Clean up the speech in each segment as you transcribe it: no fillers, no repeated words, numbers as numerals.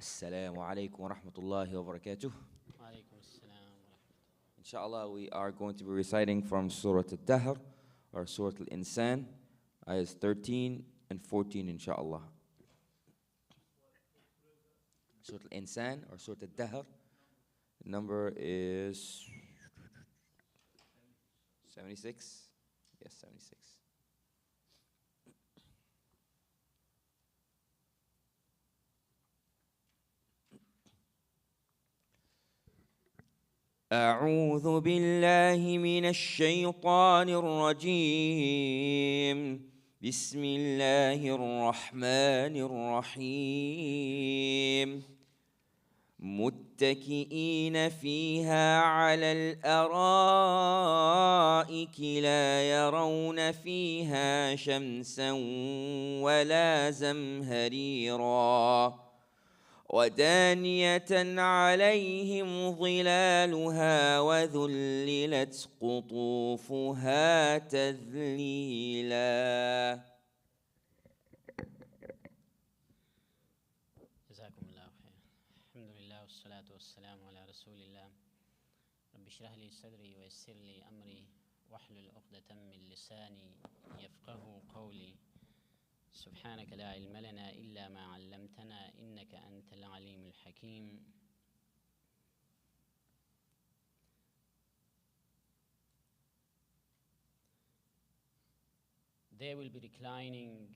Assalamu alaikum wa rahmatullahi wa barakatuh. Inshallah, we are going to be reciting from Surah Al-Dahr or Surah Al-Insan, ayahs 13 and 14, inshallah. Surah Al-Insan or Surah Al-Dahr, the number is 76. Yes, 76. أعوذ بالله من الشيطان الرجيم. بسم الله الرحمن الرحيم. متكئين فيها على الأرائك لا يرون فيها شمسا ولا زمهريرا ودانية عليهم ظلالها وذللت قطوفها تذليلا. جزاكم الله خير. الحمد لله والصلاة والسلام على رسول الله. رب اشرح لي صدري ويسر لي أمري واحلل عقدة من لساني يفقه قولي. سبحانك لا علم لنا إلا ما علمتنا إنك أنت العليم الحكيم. They will be reclining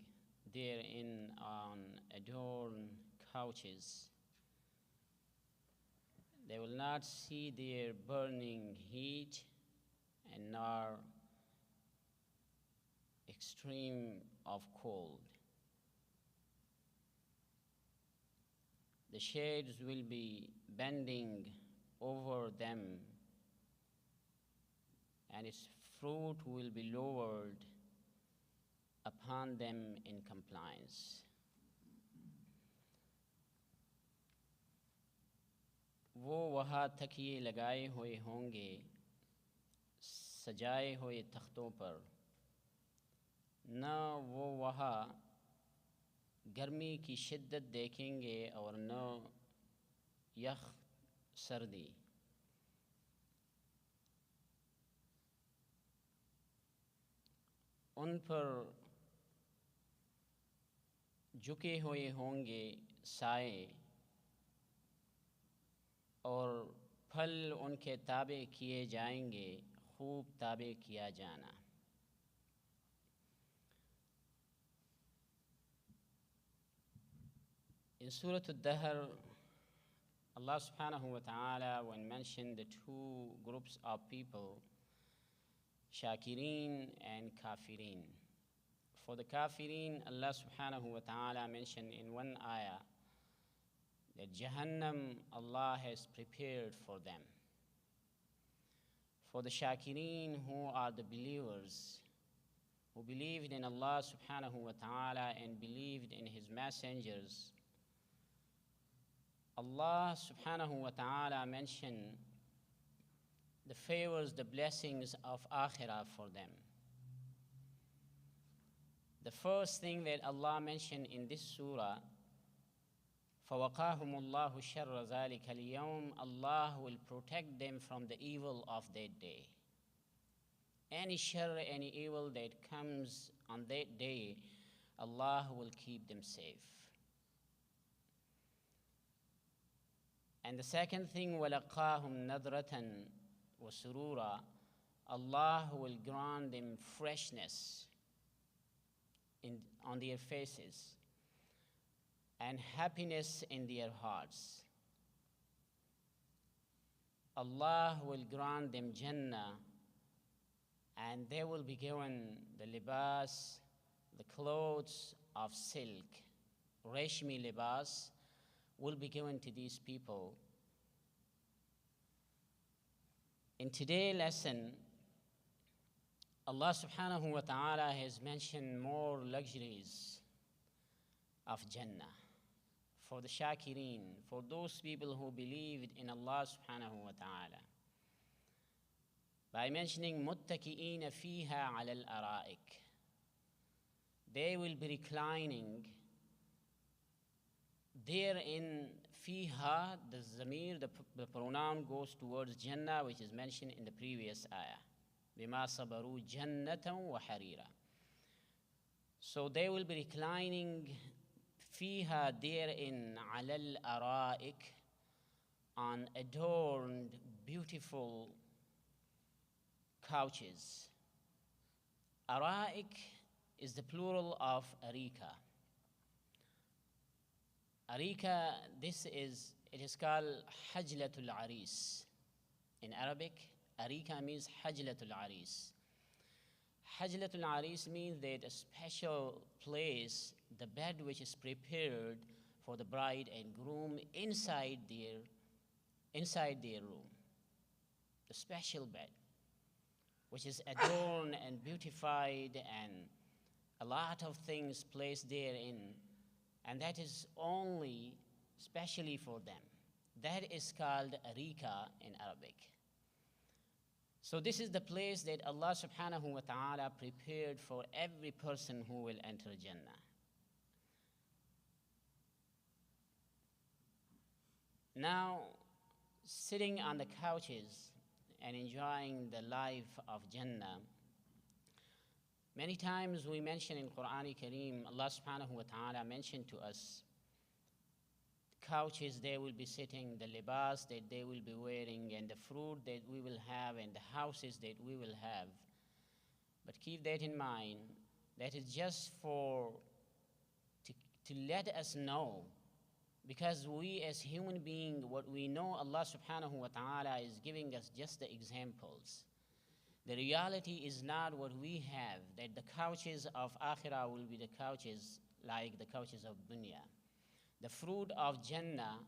therein on adorned couches. They will not see their burning heat and nor extreme of cold. The shades will be bending over them, and its fruit will be lowered upon them in compliance. वो वहाँ तकिए लगाए हुए होंगे सजाए हुए तख्तों पर, न वो वहाँ गर्मी की शिद्दत देखेंगे और न यख सर्दी। उन पर झुके हुए होंगे साए और फल उनके ताबे किए जाएंगे, खूब ताबे किया जाना। In Surah Al-Dahr, Allah subhanahu wa ta'ala, when mentioned the two groups of people, Shakirin and Kafirin. For the Kafirin, Allah subhanahu wa ta'ala mentioned in one ayah that Jahannam Allah has prepared for them. For the Shakirin, who are the believers, who believed in Allah subhanahu wa ta'ala and believed in His messengers, Allah subhanahu wa ta'ala mentioned the favors, the blessings of akhirah for them. The first thing that Allah mentioned in this surah, فَوَقَاهُمُ اللَّهُ شَرَّ ذَلِكَ الْيَوْمِ, Allah will protect them from the evil of that day. Any shar, any evil that comes on that day, Allah will keep them safe. And the second thing, وَلَقَاهُمْ نَضْرَةً وَسُرُورًا, Allah will grant them freshness on their faces and happiness in their hearts. Allah will grant them Jannah, and they will be given the libas, the clothes of silk, reshmi libas, will be given to these people. In today's lesson, Allah subhanahu wa ta'ala has mentioned more luxuries of Jannah for the Shakirin, for those people who believed in Allah subhanahu wa ta'ala, by mentioning مُتَّكِئِينَ فِيهَا عَلَى الْأَرَائِكِ. They will be reclining Therein, fiha, the zamir, the pronoun goes towards Jannah, which is mentioned in the previous ayah. Bima sabaru jannatan wa harira. So they will be reclining fiha, therein, alal ara'ik, on adorned, beautiful couches. Ara'ik is the plural of arika. Arika, it is called hajlatul aris. In Arabic, arika means hajlatul aris. Hajlatul aris means that a special place, the bed which is prepared for the bride and groom inside their room. The special bed, which is adorned and beautified and a lot of things placed therein. And that is only specially for them. That is called arika in Arabic. So this is the place that Allah subhanahu wa ta'ala prepared for every person who will enter Jannah. Now, sitting on the couches and enjoying the life of Jannah, many times we mention in Qur'ān Kareem, Allah subhanahu wa ta'ala mentioned to us couches they will be sitting, the libas that they will be wearing, and the fruit that we will have, and the houses that we will have. But keep that in mind, that is just to let us know, because we as human beings, what we know, Allah subhanahu wa ta'ala is giving us just the examples. The reality is not what we have, that the couches of Akhirah will be the couches like the couches of dunya. The fruit of Jannah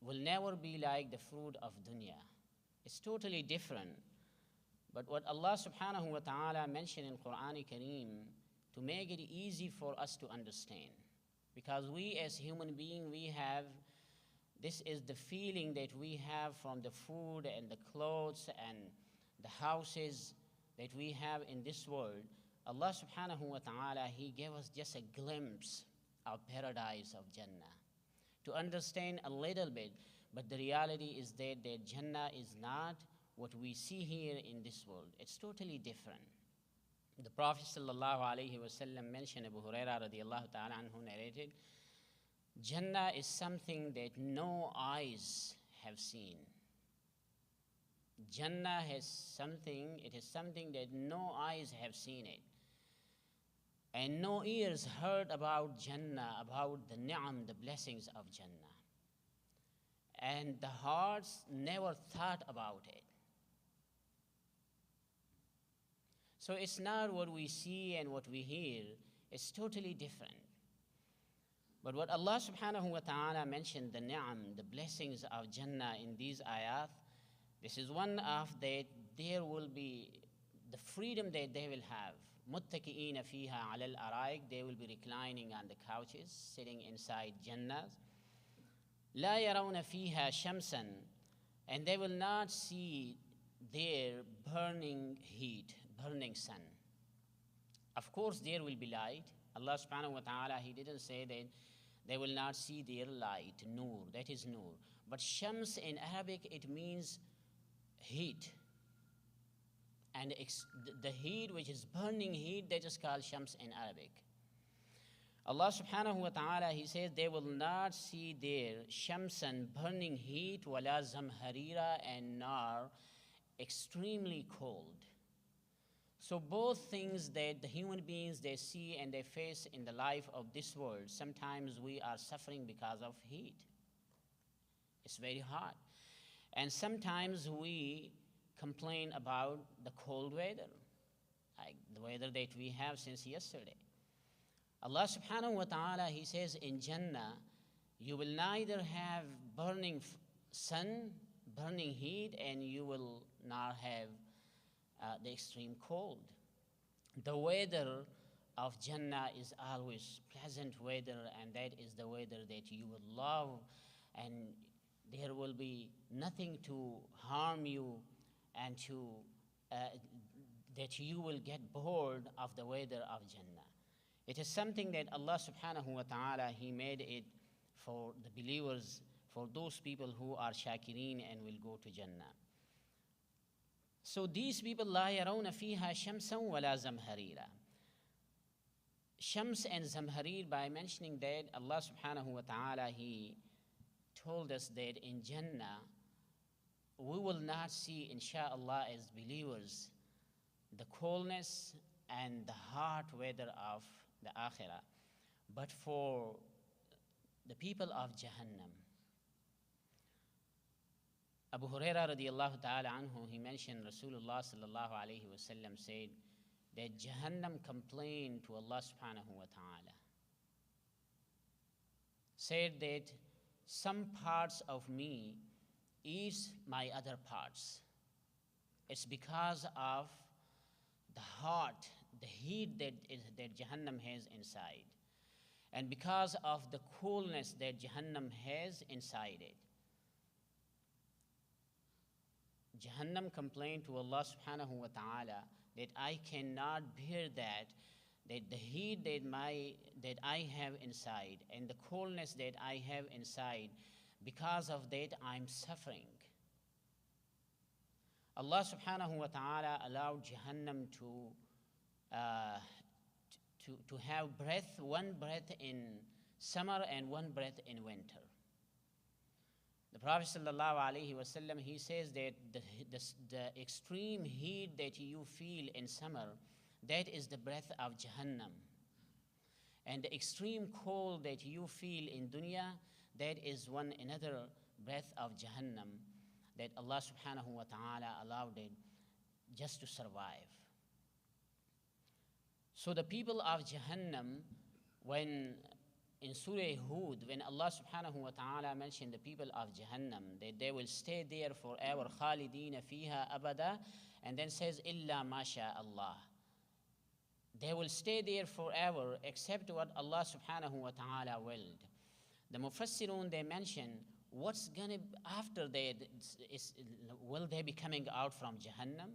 will never be like the fruit of dunya. It's totally different. But what Allah subhanahu wa ta'ala mentioned in Qur'ān Kareem, to make it easy for us to understand. Because we as human beings, this is the feeling that we have from the food and the clothes and the houses that we have in this world. Allah subhanahu wa ta'ala, He gave us just a glimpse of paradise of Jannah to understand a little bit. But the reality is that Jannah is not what we see here in this world. It's totally different. The Prophet sallallahu alaihi wasallam mentioned, Abu Hurairah radiallahu ta'ala anhu narrated, Jannah is something that no eyes have seen. Jannah it is something that no eyes have seen it. And no ears heard about Jannah, about the ni'am, the blessings of Jannah. And the hearts never thought about it. So it's not what we see and what we hear, it's totally different. But what Allah subhanahu wa ta'ala mentioned, the ni'am, the blessings of Jannah in these ayat, this is one of that there will be the freedom that they will have. مُتَّكِئِينَ فِيهَا عَلَى الْأَرَائِكِ, they will be reclining on the couches, sitting inside Jannah. لَا يَرَوْنَ فِيهَا شَمْسًا, and they will not see their burning heat, burning sun. Of course, there will be light. Allah subhanahu wa ta'ala, He didn't say that they will not see their light, nur, that is nur. But shams in Arabic, it means heat. And the heat, which is burning heat, that is called shams in Arabic. Allah subhanahu wa ta'ala, He says, they will not see their shamsan, burning heat, wala zamharira, and nar, extremely cold. So both things that the human beings, they see and they face in the life of this world, sometimes we are suffering because of heat. It's very hot. And sometimes we complain about the cold weather, like the weather that we have since yesterday. Allah subhanahu wa ta'ala, He says in Jannah, you will neither have burning sun, burning heat, and you will not have the extreme cold. The weather of Jannah is always pleasant weather, and that is the weather that you will love, and there will be nothing to harm you and that you will get bored of the weather of Jannah. It is something that Allah subhanahu wa ta'ala, He made it for the believers, for those people who are shakireen and will go to Jannah. So these people, لا يرون فيها شمسا ولا زمهريرا. Shams and Zamharir, by mentioning that, Allah subhanahu wa ta'ala, He told us that in Jannah, we will not see, insha'Allah, as believers, the coldness and the hot weather of the Akhirah. But for the people of Jahannam, Abu Huraira radiallahu ta'ala anhu, he mentioned Rasulullah sallallahu alayhi wa sallam said that Jahannam complained to Allah subhanahu wa ta'ala, said that some parts of me eats my other parts. It's because of the heat that Jahannam has inside, and because of the coolness that Jahannam has inside it. Jahannam complained to Allah subhanahu wa ta'ala that I cannot bear that the heat that I have inside and the coolness that I have inside, because of that I'm suffering. Allah subhanahu wa ta'ala allowed Jahannam to have one breath in summer and one breath in winter. The Prophet sallallahu alaihi wasallam, he says that the extreme heat that you feel in summer, that is the breath of Jahannam. And the extreme cold that you feel in dunya, that is another breath of Jahannam that Allah subhanahu wa ta'ala allowed it just to survive. So the people of Jahannam, when in Surah Hud, when Allah subhanahu wa ta'ala mentioned the people of Jahannam, that they will stay there forever, khalidina fiha abada, and then says, illa ma sha Allah. They will stay there forever except what Allah subhanahu wa ta'ala willed. The Mufassirun, they mention, what's gonna after that, will they be coming out from Jahannam?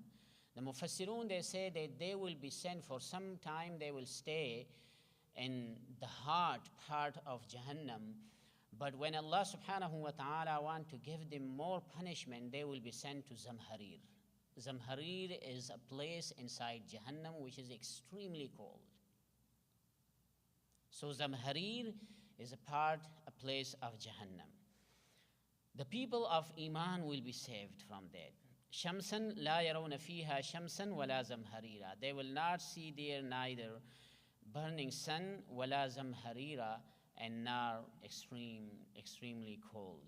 The Mufassirun, they say that they will be sent for some time, they will stay in the hot part of Jahannam, but when Allah subhanahu wa ta'ala want to give them more punishment, they will be sent to Zamharir. Zamharir is a place inside Jahannam which is extremely cold. So Zamharir is a place of Jahannam. The people of Iman will be saved from that. Shamsan la yarawna fiha shamsan wala zamharira. They will not see there neither burning sun wala zamharira, and nor extremely cold.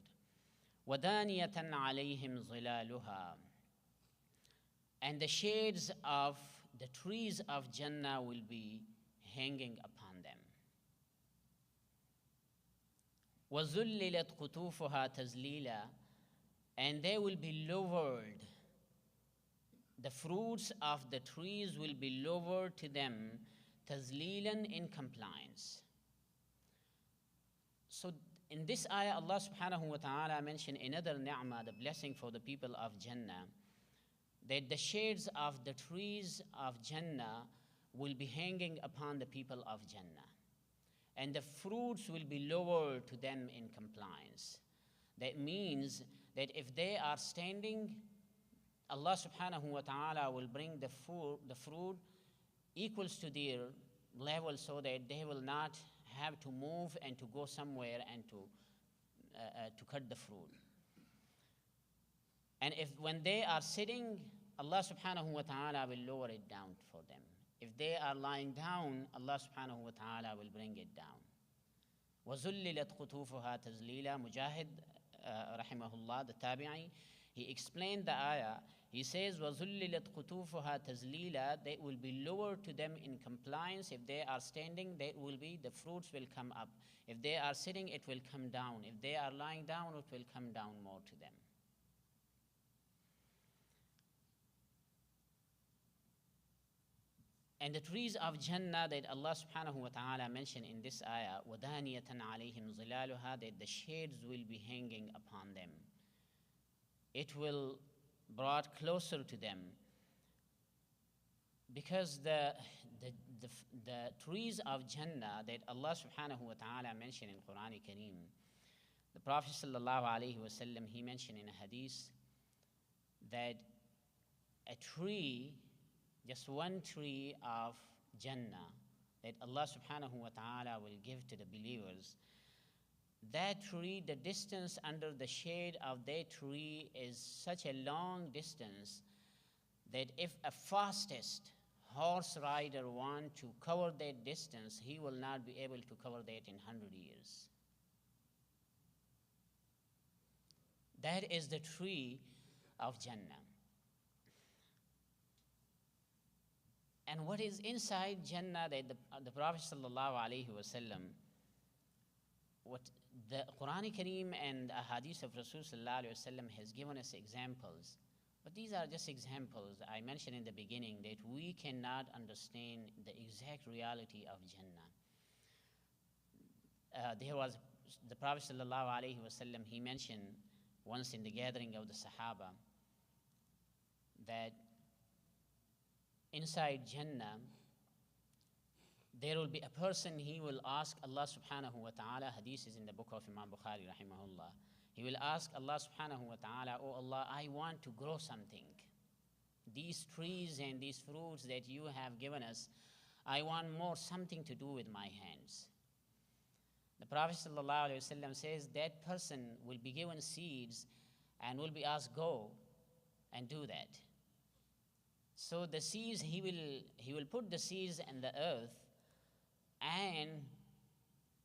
Wadaniyatan alayhim zilaluha. And the shades of the trees of Jannah will be hanging upon them. وَذُلِّلَتْ قُطُوفُهَا تَذْلِيلًا. And they will be lowered. The fruits of the trees will be lowered to them, تَذْلِيلًا, in compliance. So in this ayah, Allah subhanahu wa ta'ala mentioned another ni'mah, the blessing for the people of Jannah, that the shades of the trees of Jannah will be hanging upon the people of Jannah, and the fruits will be lowered to them in compliance. That means that if they are standing, Allah subhanahu wa ta'ala will bring the fruit equals to their level, so that they will not have to move and to go somewhere and to cut the fruit. And when they are sitting, Allah subhanahu wa ta'ala will lower it down for them. If they are lying down, Allah subhanahu wa ta'ala will bring it down. وَذُلِّلَتْ قُطُوفُهَا تَذْلِيلًا. Mujahid, rahimahullah, the tabi'i, he explained the ayah. He says, وَذُلِّلَتْ قُطُوفُهَا تَذْلِيلًا. They will be lowered to them in compliance. If they are standing, the fruits will come up. If they are sitting, it will come down. If they are lying down, it will come down more to them. And the trees of Jannah that Allah subhanahu wa ta'ala mentioned in this ayah, وَدَانِيَةً عَلَيْهِمْ ظِلَالُهَا, that the shades will be hanging upon them. It will brought closer to them, because the trees of Jannah that Allah subhanahu wa ta'ala mentioned in Qur'ān Kareem, The Prophet ﷺ, he mentioned in a hadith that a tree, just one tree of Jannah that Allah subhanahu wa ta'ala will give to the believers, that tree, the distance under the shade of that tree is such a long distance that if a fastest horse rider want to cover that distance, he will not be able to cover that in 100 years. That is the tree of Jannah. And what is inside Jannah that the Prophet ﷺ, what the Qur'an Kareem and a hadith of Rasul ﷺ has given us examples, but these are just examples. I mentioned in the beginning that we cannot understand the exact reality of Jannah. There was the Prophet ﷺ, he mentioned once in the gathering of the Sahaba that inside Jannah, there will be a person, he will ask Allah subhanahu wa ta'ala, hadith is in the book of Imam Bukhari rahimahullah, he will ask Allah subhanahu wa ta'ala, oh Allah, I want to grow something. These trees and these fruits that you have given us, I want more, something to do with my hands. The Prophet sallallahu alaihi wasallam says that person will be given seeds and will be asked, go and do that. So the seeds, he will put the seeds in the earth, and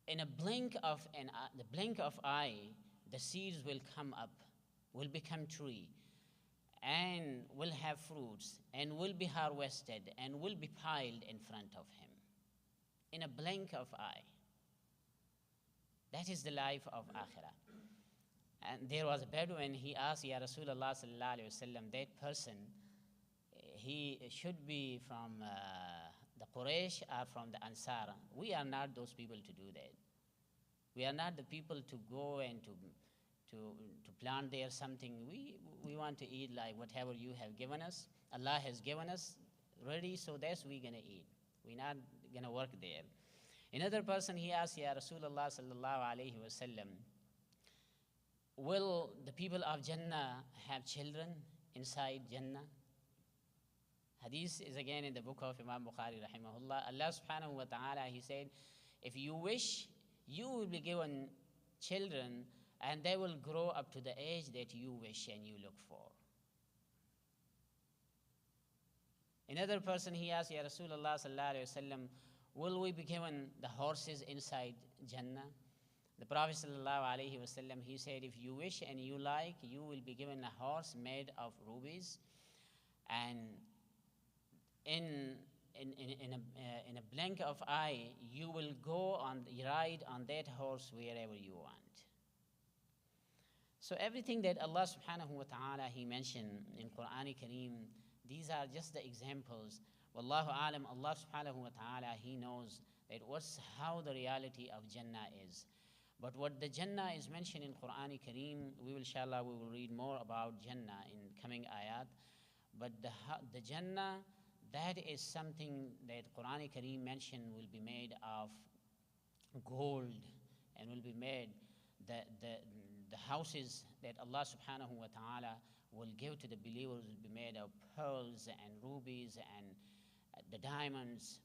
in a blink of eye, the seeds will come up, will become tree, and will have fruits, and will be harvested, and will be piled in front of him. In a blink of eye. That is the life of Akhirah. And there was a Bedouin, he asked, Ya Rasulullah sallallahu alayhi wa sallam, that person, he should be from the Quraysh or from the Ansar. We are not those people to do that. We are not the people to go and to plant there something. We want to eat like whatever you have given us. Allah has given us ready, so that's we're going to eat. We're not going to work there. Another person, he asked, Ya Rasulullah sallallahu alayhi wa sallam, will the people of Jannah have children inside Jannah? Hadith is again in the book of Imam Bukhari rahimahullah. Allah subhanahu wa ta'ala, he said, if you wish, you will be given children and they will grow up to the age that you wish and you look for. Another person, he asked, Ya Rasulullah sallallahu alayhi wa sallam, will we be given the horses inside Jannah? The Prophet sallallahu alayhi wa sallam, he said, if you wish and you like, you will be given a horse made of rubies, and in a blink of eye, you will go on ride on that horse wherever you want. So everything that Allah subhanahu wa ta'ala, he mentioned in Qur'an Kareem, these are just the examples. Wallahu alam, Allah subhanahu wa ta'ala, he knows that how the reality of Jannah is. But what the Jannah is mentioned in Qur'an Kareem, we will read more about Jannah in coming ayat. But the Jannah, that is something that Qur'an Kareem mentioned will be made of gold, and will be made, the houses that Allah subhanahu wa ta'ala will give to the believers will be made of pearls and rubies and the diamonds,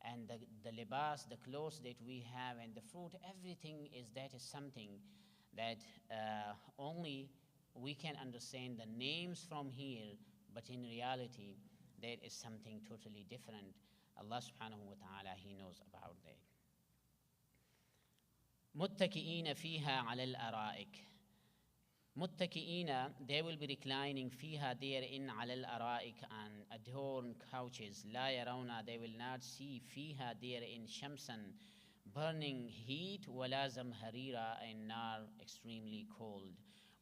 and the libas, the clothes that we have, and the fruit, everything that is something that only we can understand the names from here, but in reality, that is something totally different. Allah subhanahu wa ta'ala, he knows about that. متكئين فيها على الأرائك. متكئين, they will be reclining فيها therein على الأرائك, on adorned couches. لا يرون, they will not see فيها therein شمسا, burning heat, ولا زمهريرا, and nar, extremely cold.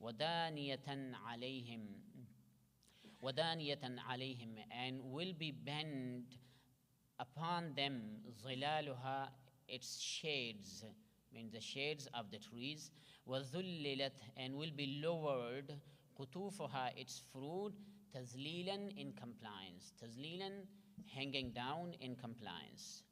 ودانية عليهم, and will be bent upon them ظلالها, its shades, means the shades of the trees. وَذُلِّلَتْ, and will be lowered قُطُوفُهَا, its fruit, تَذْلِيلًا, in compliance. تَذْلِيلًا, hanging down in compliance.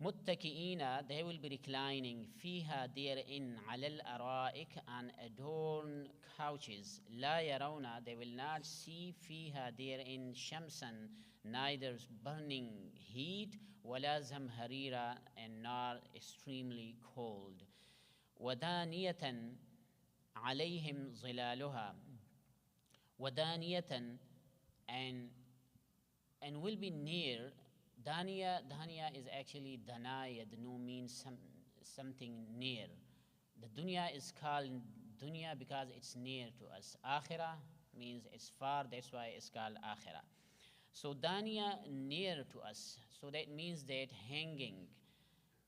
متكئين, they will be reclining, فيها therein, على الأرائك, on adorned couches. لا يرون, they will not see, فيها therein, شمسا, neither burning heat, ولا زمهريرا, and not extremely cold. ودانية عليهم ظلالها, ودانية, and will be near. Dania is actually danaya. The nu means something near. The dunya is called dunya because it's near to us. Akhirah means it's far, that's why it's called akhirah. So dania, near to us. So that means that hanging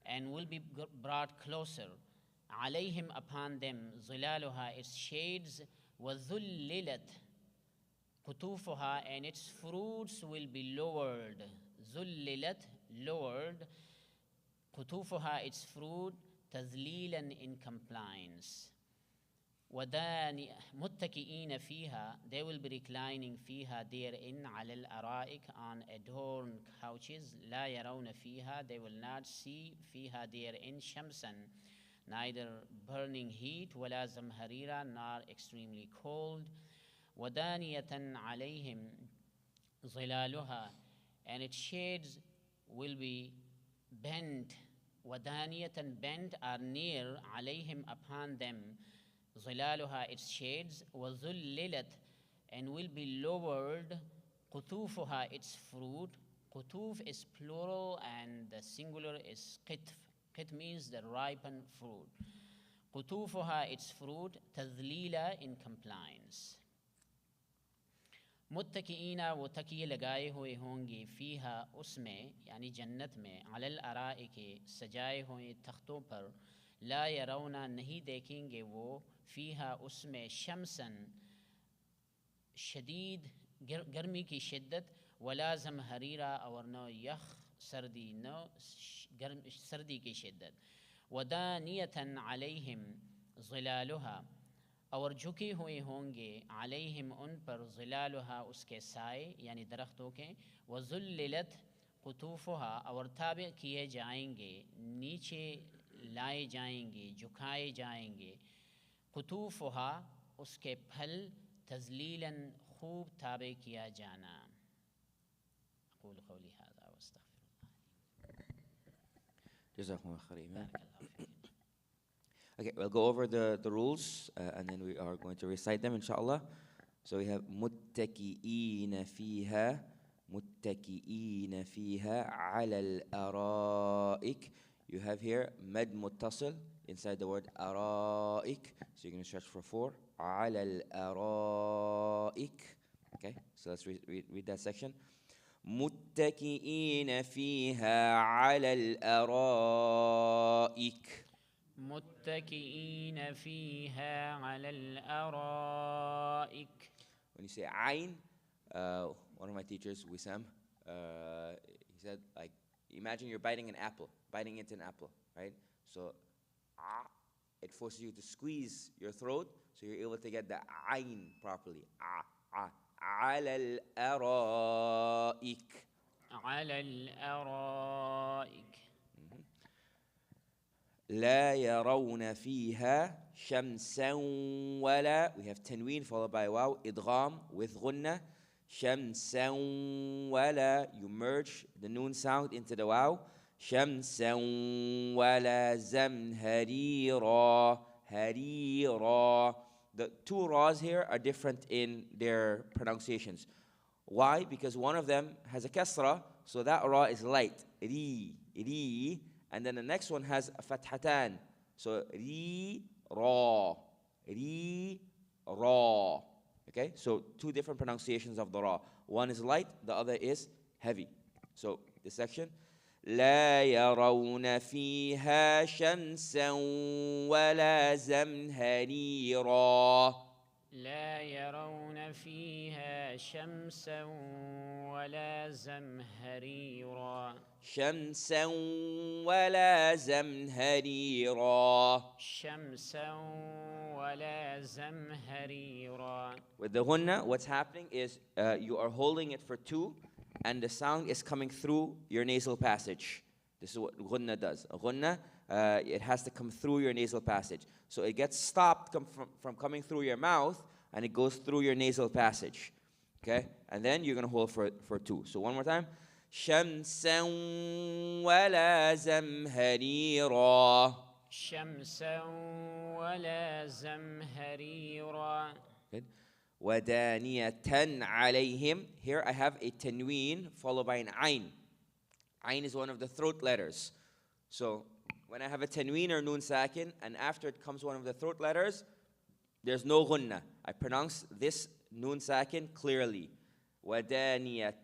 and will be brought closer. Alayhim, upon them, zilaluha, its shades, wa dhullilat qutufuha, and its fruits will be lowered. Zullilat, lowered. Qutufuha, its fruit. Tadhlilan, in compliance. Wadani muttaki'ina fiha, they will be reclining fiha therein, ala al-ara'ik, on adorned couches. La yarawna fiha, they will not see fiha therein shamsan, neither burning heat, wala zamharira, nor extremely cold. Wadaniyatan alayhim zilaluha, and its shades will be bent. Wadaniyatan, bent, are near, alayhim, upon them, zilaluha, its shades, wazullilat, and will be lowered, qutufuha, its fruit. Qutuf is plural and the singular is qitf. Qitf means the ripened fruit. Qutufuha, its fruit. Tadhlila, in compliance. मुत्तकीना, वो तकिए लगाए हुए होंगे, फ़ीहा, उसमें, यानी जन्नत में, अलल अराइके, सजाए हुए तख्तों पर, ला यरौना, नहीं देखेंगे वो, फ़ीहा, उसमें, शमसन, शदीद, गर्मी की शिद्दत, वला ज़महरीरा, और न यख, सर्दी, न सर्दी की शिद्दत. वदानियतन अलैहिम ज़िलालुहा, और झुके हुए होंगे, अलैहिम, उन पर, ज़िलालुहा, उसके साए, यानी दरख्तों के, वज़ुल्लिलत क़ुतूफ़ुहा, और ताबे किए जाएंगे, नीचे लाए जाएंगे, झुकाए जाएंगे, क़ुतूफ़ुहा, उसके फल, तज़लीलन, खूब ताबे किया जाना. अक़ूलु क़ौली हाज़ा व अस्तग़फ़िरुल्लाह. Jazakumullah khairan. Okay, we'll go over the rules and then we are going to recite them, inshallah. So we have muttaki'ina fiha, ala al-ara'ik. You have here mad muttasil inside the word ara'ik. So you're going to stretch for 4. Ala al-ara'ik. Okay, so let's read that section. متكئين فيها على الأرائك. متكئين فيها على الأرائك. When you say ayn, one of my teachers, Wissam, he said, like, imagine you're biting into an apple, right? So, it forces you to squeeze your throat so you're able to get the ayn properly. على الأرائك. على الأرائك. لا يرون فيها شمسا ولا. We have tanween followed by waw, idgham with ghunna. شمسا ولا. You merge the noon sound into the waw. شمسا ولا زمهريرا. هريرا. The 2 ra's here are different in their pronunciations. Why? Because one of them has a kasra, so that ra is light. Ri, ri. And then the next one has a fathatan. So ri, ra. Ri, ra. Okay? So 2 different pronunciations of the ra. One is light, the other is heavy. So this section. لا يرون فيها شمسا ولا زمهريرا. لا يرون فيها شمسا ولا زمهريرا. شمسا ولا زمهريرا. شمسا ولا زمهريرا. With the hunna, what's happening is you are holding it for 2, and the sound is coming through your nasal passage. This is what ghunna does. A ghunna, it has to come through your nasal passage. So it gets stopped from coming through your mouth, and it goes through your nasal passage. Okay? And then you're going to hold for 2. So one more time. شمسا ولا زمهريرا. شمسا ولا زمهريرا. Good. ودانية عليهم. Here I have a tanween followed by an ayn. Ayn is one of the throat letters. So when I have a tanween or noon sakin, and after it comes one of the throat letters, there's no ghunna. I pronounce this noon sakin clearly. ودانية.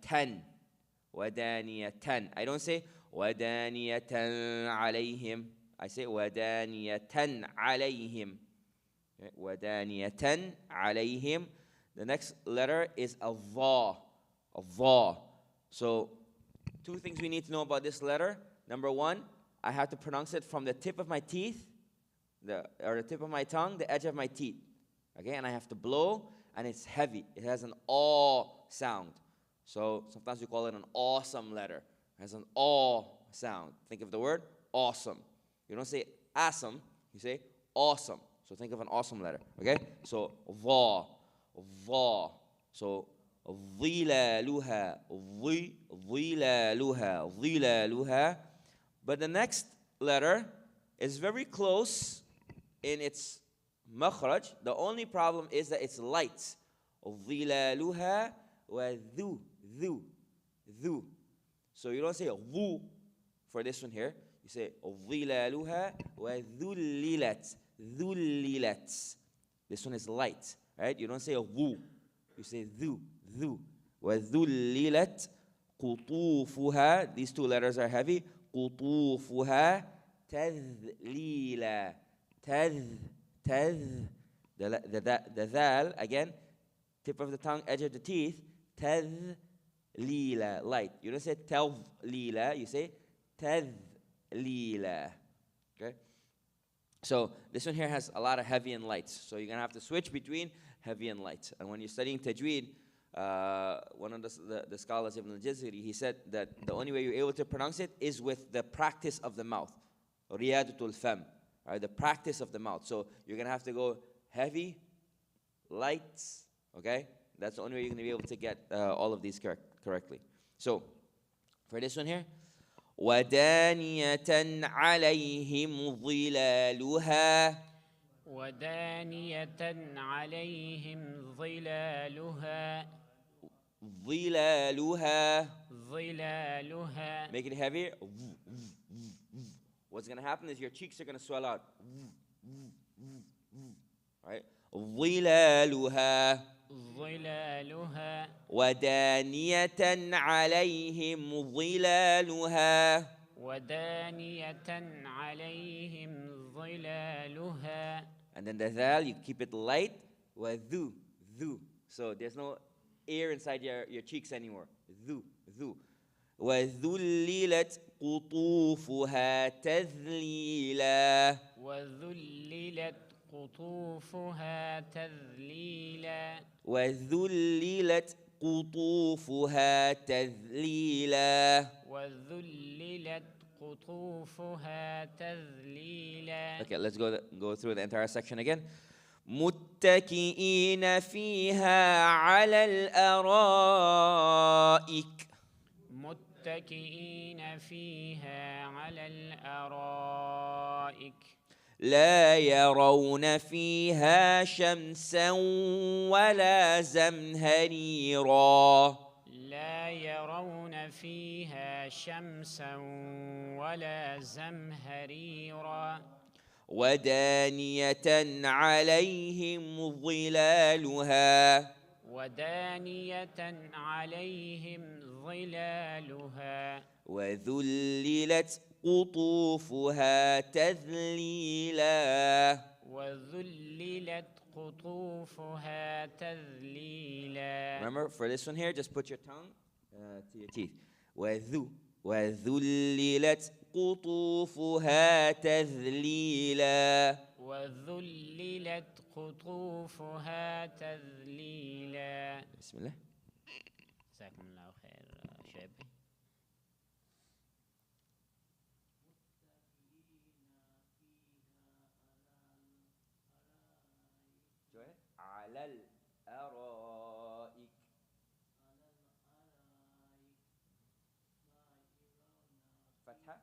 ودانية. I don't say ودانية عليهم. I say ودانية عليهم. Okay. ودانية عليهم. The next letter is a dha. A dha. So 2 things we need to know about this letter. Number 1, I have to pronounce it from the tip of my teeth, or the tip of my tongue, the edge of my teeth. Okay, and I have to blow, and it's heavy. It has an aw sound. So sometimes we call it an awesome letter. It has an aw sound. Think of the word awesome. You don't say awesome, you say awesome. So think of an awesome letter. Okay? So dha. So ظلالها. ظلالها. But the next letter is very close in its makhraj. The only problem is that it's light. ظلالها وذو. So you don't say ذو for this one here. You say ظلالها وذللت. This one is light, right? You don't say ذو. You say ذو. وذللت قطوفها. These 2 letters are heavy. قطوفها تذليلا. The dhal, again, tip of the tongue, edge of the teeth. تذليلا, light. You don't say تذليلا, you say تذليلا. Okay? So this one here has a lot of heavy and light. So you're going to have to switch between heavy and light. And when you're studying tajweed, one of the scholars, Ibn al-Jazari, he said that the only way you're able to pronounce it is with the practice of the mouth. Riyadatul fam. Right, the practice of the mouth. So you're going to have to go heavy, light, okay? That's the only way you're going to be able to get all of these correctly. So for this one here, وَدَانِيَةً عَلَيْهِمْ ظِلَالُهَا. ودانية عليهم ظلالها. ظلالها. Make it heavier. What's going to happen is your cheeks are going to swell out. Right? ظلالها. ودانية عليهم ظلالها. ودانية عليهم ظلالها. And then the dhal, you keep it light. وذو. So there's no air inside your cheeks anymore. ذو. وذللت قطوفها تذليلا. وذللت قطوفها تذليلا. وذللت قطوفها تذليلا. وذللت قطوفها تذليلا. Okay, let's go through the entire section again. متكئين فيها على الأرائك. متكئين فيها على الأرائك. لا يرون فيها شمسا ولا زمهريرا. لا يرون فيها شمسا ولا زمهريرا. ودانية عليهم ظلالها. ودانية عليهم ظلالها. وذللت قطوفها تذليلا. وذللت قطوفها تذليلا. Remember, for this one here, just put your tongue to your teeth. وذللت قطوفها تذليلا. وذللت قطوفها تذليلا. بسم الله. جزاكم الله خير شعبي. الأرائك. فتحة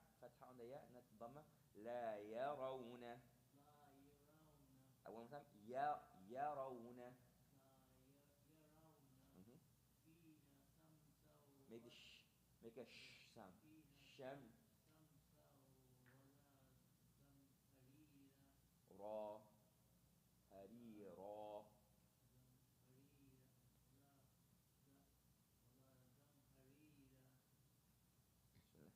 on the ياء, not ضمة. لا يرون. one more time. يرون. Mhm. Make a sh sound. شم را حريرا. بسم الله ما شاء الله.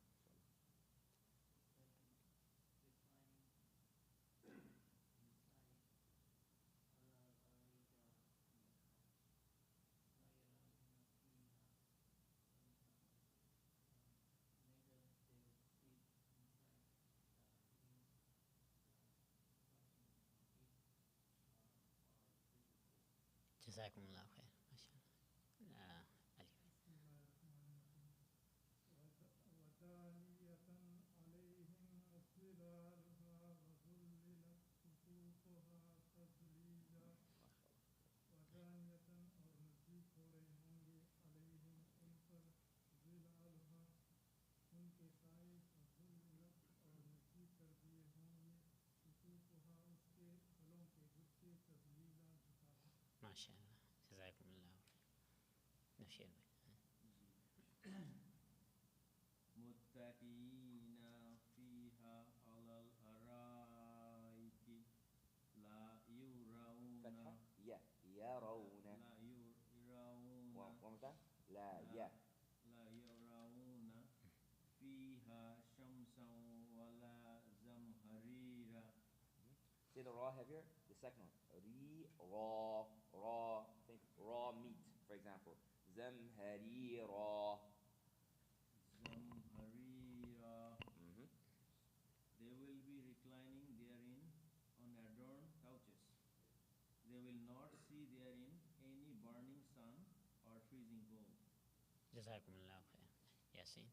جزاكم الله خير ما شاء الله. علي. ودانية عليهم ظلالها وذللت قطوفها تذليلا. ودانية और नज़दीक हो रहे होंगे अलैहिम उन पर ज़िलालहा उनके साए वज़ुल्लिलत और नज़दीक कर दिए होंगे कुतूफ़ुहा उसके फलों के गुच्छे तज़लीला झुकाकर. ما شاء الله جزاكم الله خير. نشير متكئين فيها على الأرائك لا يرون. فتحة يا يرون. لا يرون. one more time. لا يا. لا يرون فيها شمسا ولا زمهريرا. See the raw heavier? The second one. Raw. Think raw meat, for example. Zamharira. Zamharira. Mhm. They will be reclining therein on adorned couches. They will not see therein any burning sun or freezing cold. جزاكم الله خير. ياسين.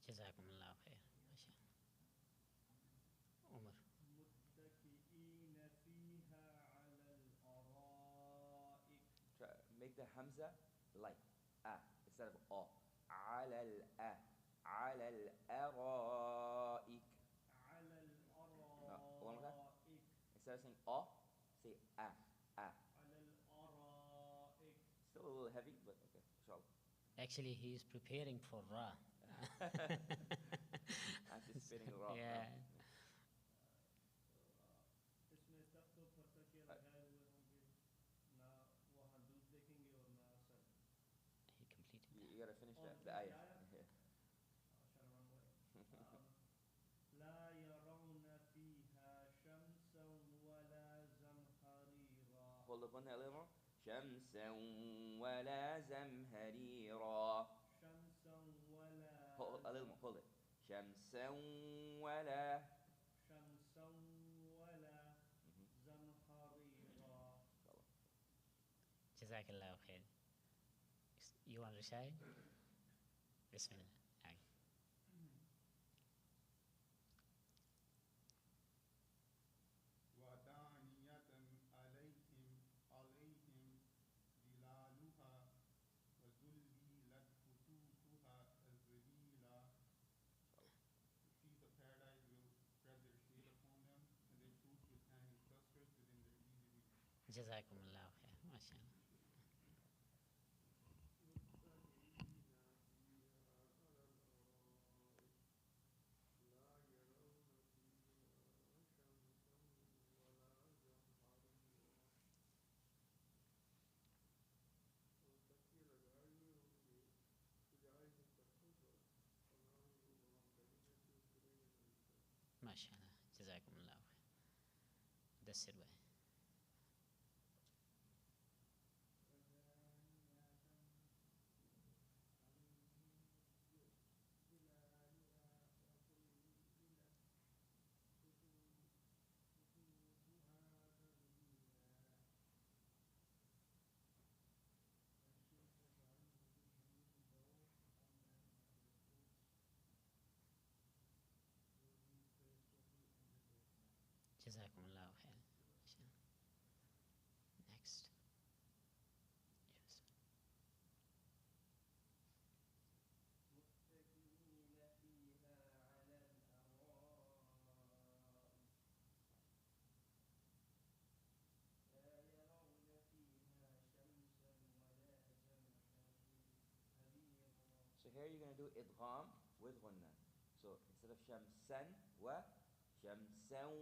جزاكم الله خير ما شاء الله. عمر. متكئين فيها على الأرائك. Make the hamza like instead of a. على الأ. على الأرائك. على No, one more time. الأرائك. Instead of saying say a. على الأرائك. Still a little heavy, but okay, inshallah. Actually, he is preparing for Ra. Anticipating raw. Yeah. इसमें तब तो फतके लगाए हुए होंगे ना वहाँ धूप देखेंगे और ना असर. He completed You that. gotta finish the the ayah. ayah? لا يرون فيها شمسا ولا زمهريرا. Hold up on that a little more. شمسا ولا زمهريرا. شمسا ولا. Hold a little more. Hold it. شمسا ولا. شمسا ولا زمهريرا. جزاك الله خير. You want to say? بسم الله. ودانية عليهم ظلالها وذللت قطوفها تذليلا. The trees of paradise will spread their shade upon them, and their fruits will stand in clusters within their easy reach. جزاكم الله خير ما شاء الله. ما شاء الله جزاكم الله خير. دسر بقى. you're going to do idgham with gunna. So instead of shamsan wa, shamsan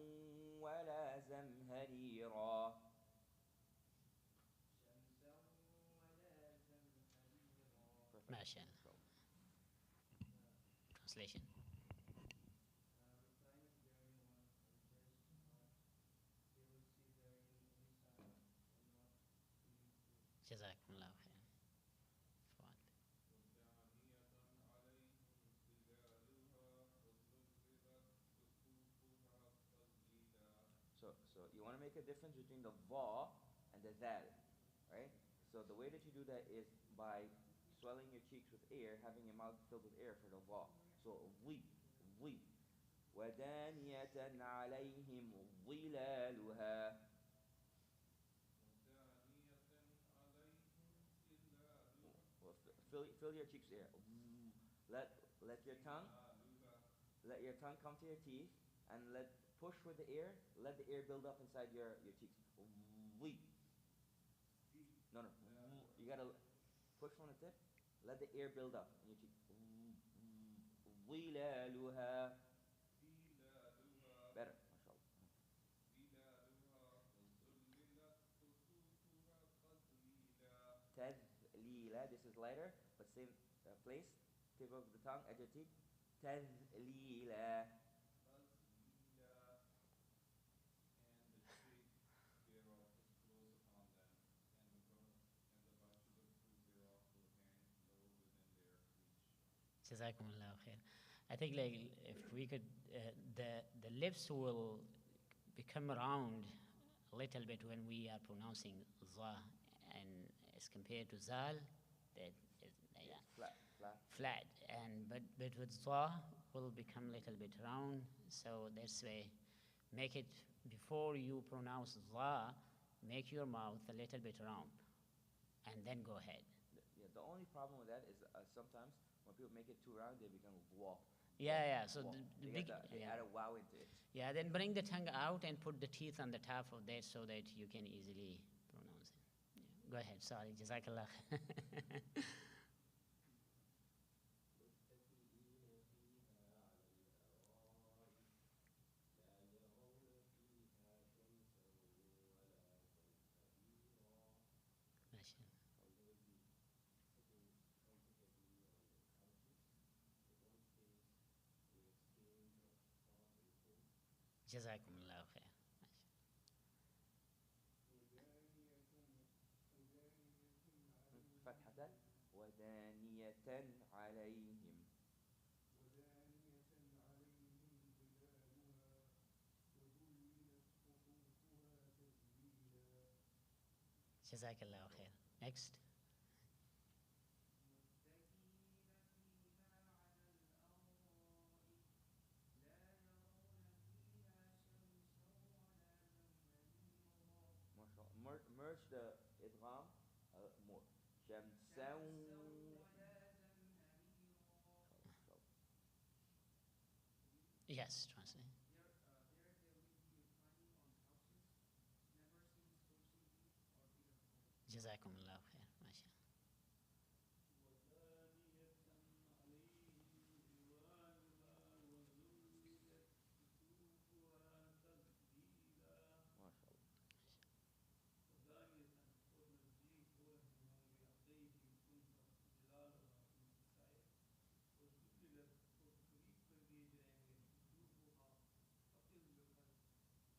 wa la zamharira. Perfect. MashaAllah. Translation. Recliners therein one undressed, they will see therein only silence and not feeling food. Jazakumullah khair. Fuad. ودانية عليهم ظلالها وذللت قطوفها تذليلا. So you want to make a difference between the va and the dal, right? So the way that you do that is by swelling your cheeks with air, having your mouth filled with air for the va. So vi. ودانية عليهم ظلالها. ودانية عليهم ظلالها Well, fill your cheeks with air. Let your tongue come to your teeth and push with the air. Let the air build up inside your cheeks. No. You gotta push from the tip. Let the air build up in your cheeks. ظلالها. ظلالها Better, mashallah. ظلالها وذللت قطوفها تذليلا. تذليلا. This is lighter, but same place. Tip of the tongue at your teeth. تذليلا. تذليلا. And the shade thereof is close upon them, and the bunches of fruit thereof will hang low within their reach. Jazakumullah khair. I think like if we could, the lips will become round a little bit when we are pronouncing za, and as compared to zal, that is flat. And but with za will become a little bit round. So that's why make it before you pronounce za, make your mouth a little bit round, and then go ahead. Yeah, the only problem with that is sometimes when people make it too round, they become wow. Yeah. So Wow. the They big, they add a wow into it. yeah. Then bring the tongue out and put the teeth on the top of that so that you can easily pronounce it. Yeah. Go ahead. Sorry. Jazakallah. Jazakumullah khair. فتحة ودانية عليهم. ودانية عليهم ظلالها وذللت قطوفها تذليلا. Jazakallah khair. Next. متكئين فيها على الأرائك لا يرون فيها شمسا ولا زمهريرا. MashaAllah. Merge the idgham more. شمسا ولا زمهريرا. Yes. Translate. There they will be reclining on couches, never seen scorching heat or bitter cold. Jazakumullah khair.